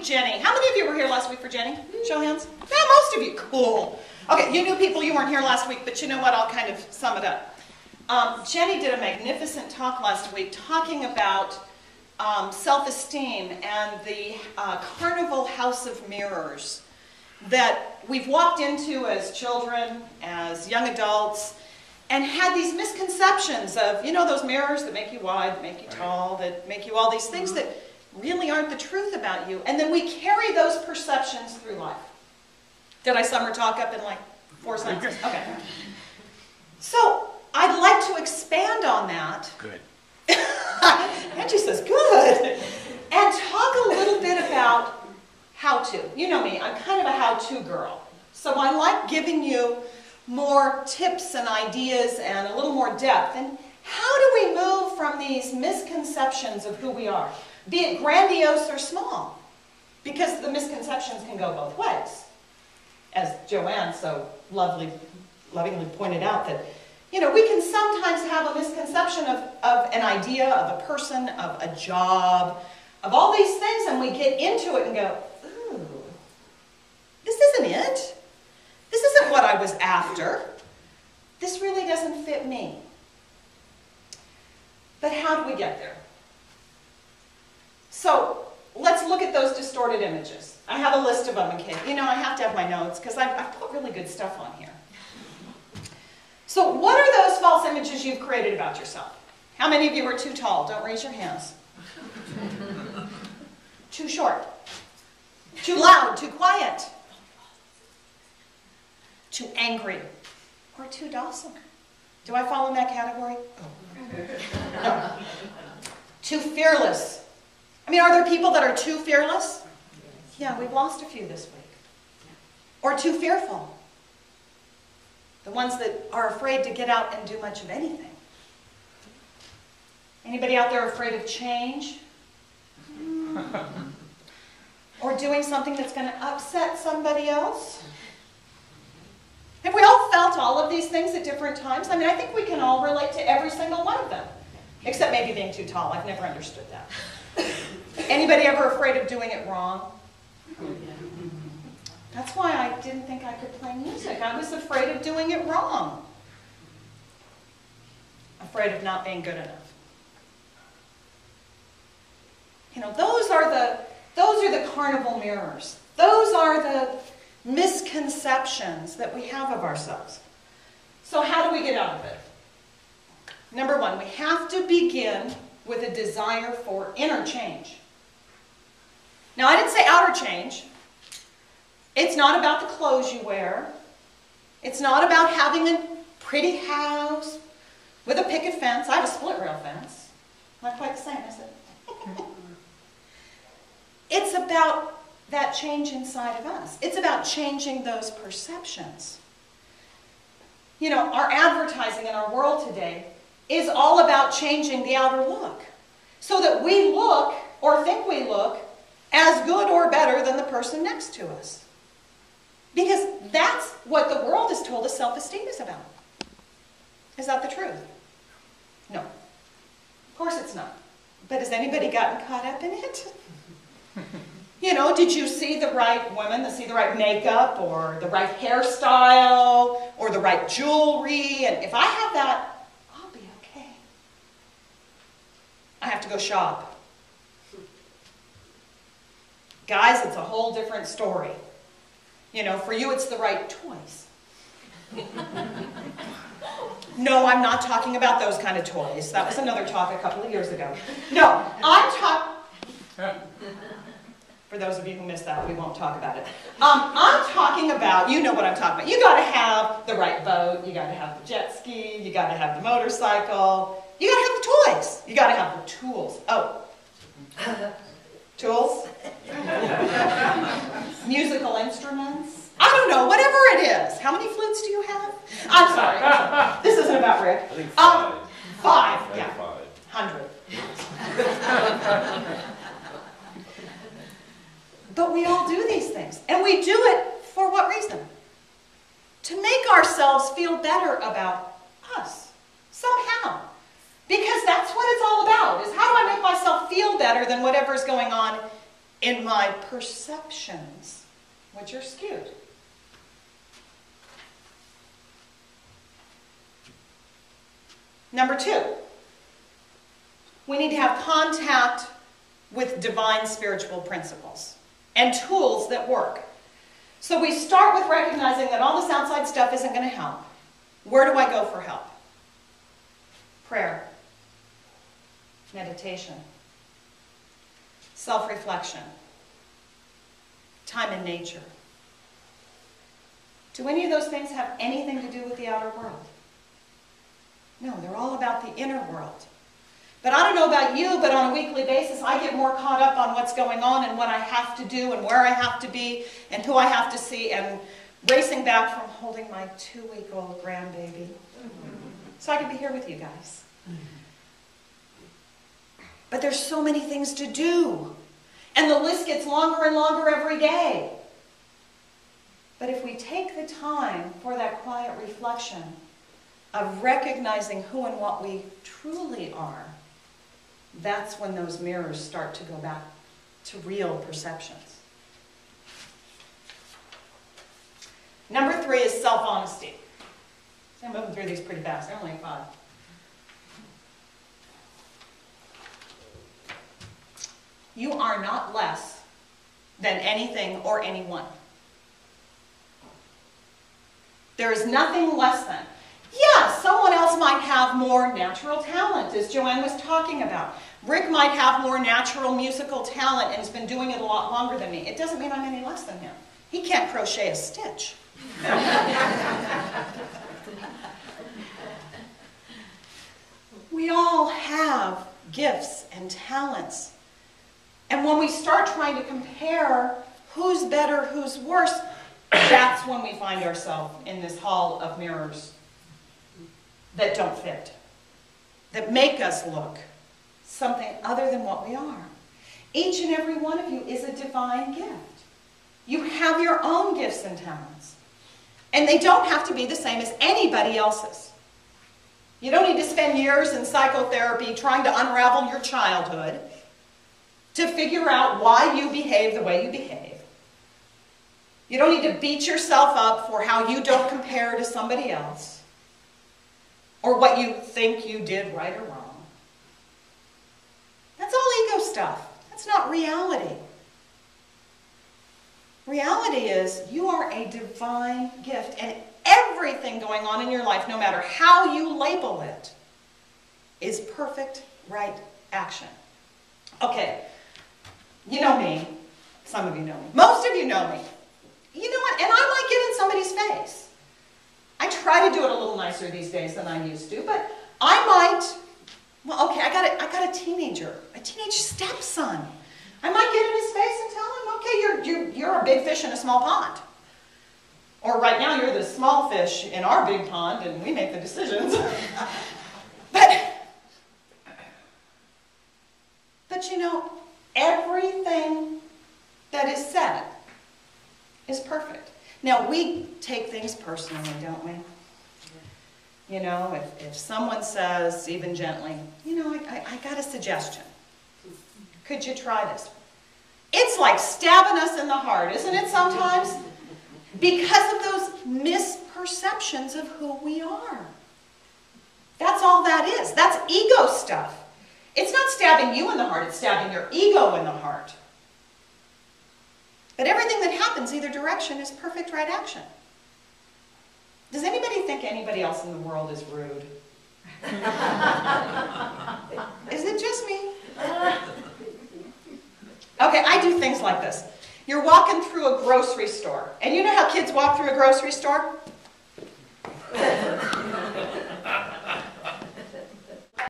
Jenny. How many of you were here last week for Jenny? Show hands. Yeah, most of you. Cool. Okay, you new people, you weren't here last week, but you know what? I'll kind of sum it up. Jenny did a magnificent talk last week talking about self-esteem and the carnival house of mirrors that we've walked into as children, as young adults, and had these misconceptions of, you know, those mirrors that make you wide, that make you tall, that make you all these things that really aren't the truth about you. And then we carry those perceptions through life. Did I summer talk up in like 4 sentences? Okay. So I'd like to expand on that. Good. Angie says, good. And talk a little bit about how to. You know me, I'm kind of a how-to girl. So I like giving you more tips and ideas and a little more depth. And how do we move from these misconceptions of who we are, be it grandiose or small? Because the misconceptions can go both ways. As Joanne so lovingly pointed out, that, you know, we can sometimes have a misconception of an idea, of a person, of a job, of all these things, and we get into it and go, ooh, this isn't it. This isn't what I was after. This really doesn't fit me. But how do we get there? So let's look at those distorted images. I have a list of them in case. You know, I have to have my notes because I've put really good stuff on here. So what are those false images you've created about yourself? How many of you are too tall? Don't raise your hands. Too short. Too loud, too quiet. Too angry. Or too docile. Do I fall in that category? Oh. No. Too fearless. I mean, are there people that are too fearless? Yeah, we've lost a few this week. Or too fearful. The ones that are afraid to get out and do much of anything. Anybody out there afraid of change? Or doing something that's going to upset somebody else? Have we all felt all of these things at different times? I mean, I think we can all relate to every single one of them. Except maybe being too tall. I've never understood that. Anybody ever afraid of doing it wrong? That's why I didn't think I could play music. I was afraid of doing it wrong. Afraid of not being good enough. You know, those are the carnival mirrors. Those are the misconceptions that we have of ourselves. So how do we get out of it? Number one, we have to begin with a desire for inner change. Now, I didn't say outer change. It's not about the clothes you wear. It's not about having a pretty house with a picket fence. I have a split rail fence. Not quite the same, is it? It's about that change inside of us. It's about changing those perceptions. You know, our advertising in our world today is all about changing the outer look so that we look or think we look as good or better than the person next to us. Because that's what the world has told us self-esteem is about. Is that the truth? No. Of course it's not. But has anybody gotten caught up in it? You know, did you see the right woman, see the right makeup, or the right hairstyle, or the right jewelry? And if I have that, I'll be okay. I have to go shop. Guys, it's a whole different story. You know, for you it's the right toys. No, I'm not talking about those kind of toys. That was another talk a couple of years ago. No, I'm talking... For those of you who missed that, we won't talk about it. I'm talking about, you know what I'm talking about. You got to have the right boat. You got to have the jet ski. You got to have the motorcycle. You got to have the toys. You got to have the tools. Oh, tools? Musical instruments? I don't know, whatever it is. How many flutes do you have? I'm sorry. This isn't about Rick. I think 5. 5, yeah. 5. 100. But we all do these things. And we do it for what reason? To make ourselves feel better about us. Somehow. Because that's what it's all about, is how do I make myself feel better than whatever's going on in my perceptions, which are skewed. Number 2, we need to have contact with divine spiritual principles and tools that work. So we start with recognizing that all this outside stuff isn't going to help. Where do I go for help? Prayer, meditation, self-reflection, time in nature. Do any of those things have anything to do with the outer world? No, they're all about the inner world. But I don't know about you, but on a weekly basis, I get more caught up on what's going on and what I have to do and where I have to be and who I have to see and racing back from holding my 2-week-old grandbaby so I can be here with you guys. But there's so many things to do. And the list gets longer and longer every day. But if we take the time for that quiet reflection of recognizing who and what we truly are, that's when those mirrors start to go back to real perceptions. Number 3 is self-honesty. I'm moving through these pretty fast. They're only 5. You are not less than anything or anyone. There is nothing less than. Yeah, someone else might have more natural talent, as Joanne was talking about. Rick might have more natural musical talent and has been doing it a lot longer than me. It doesn't mean I'm any less than him. He can't crochet a stitch. We all have gifts and talents. And when we start trying to compare who's better, who's worse, that's when we find ourselves in this hall of mirrors that don't fit, that make us look something other than what we are. Each and every one of you is a divine gift. You have your own gifts and talents. And they don't have to be the same as anybody else's. You don't need to spend years in psychotherapy trying to unravel your childhood to figure out why you behave the way you behave. You don't need to beat yourself up for how you don't compare to somebody else or what you think you did right or wrong. That's all ego stuff. That's not reality. Reality is you are a divine gift, and everything going on in your life, no matter how you label it, is perfect right action. Okay, you know me. Some of you know me. Most of you know me. You know what? And I might get in somebody's face. I try to do it a little nicer these days than I used to, but I might, well, okay, I got a teenage stepson. I might get in his face and tell him, okay, you're a big fish in a small pond. Or right now, you're the small fish in our big pond, and we make the decisions. But you know, everything that is said is perfect. Now, we take things personally, don't we? You know, if someone says, even gently, you know, I got a suggestion. Could you try this? It's like stabbing us in the heart, isn't it, sometimes? Because of those misperceptions of who we are. That's all that is. That's ego stuff. It's not stabbing you in the heart, it's stabbing your ego in the heart. But everything that happens either direction is perfect right action. Does anybody think anybody else in the world is rude? Is it just me? Okay, I do things like this. You're walking through a grocery store, and you know how kids walk through a grocery store?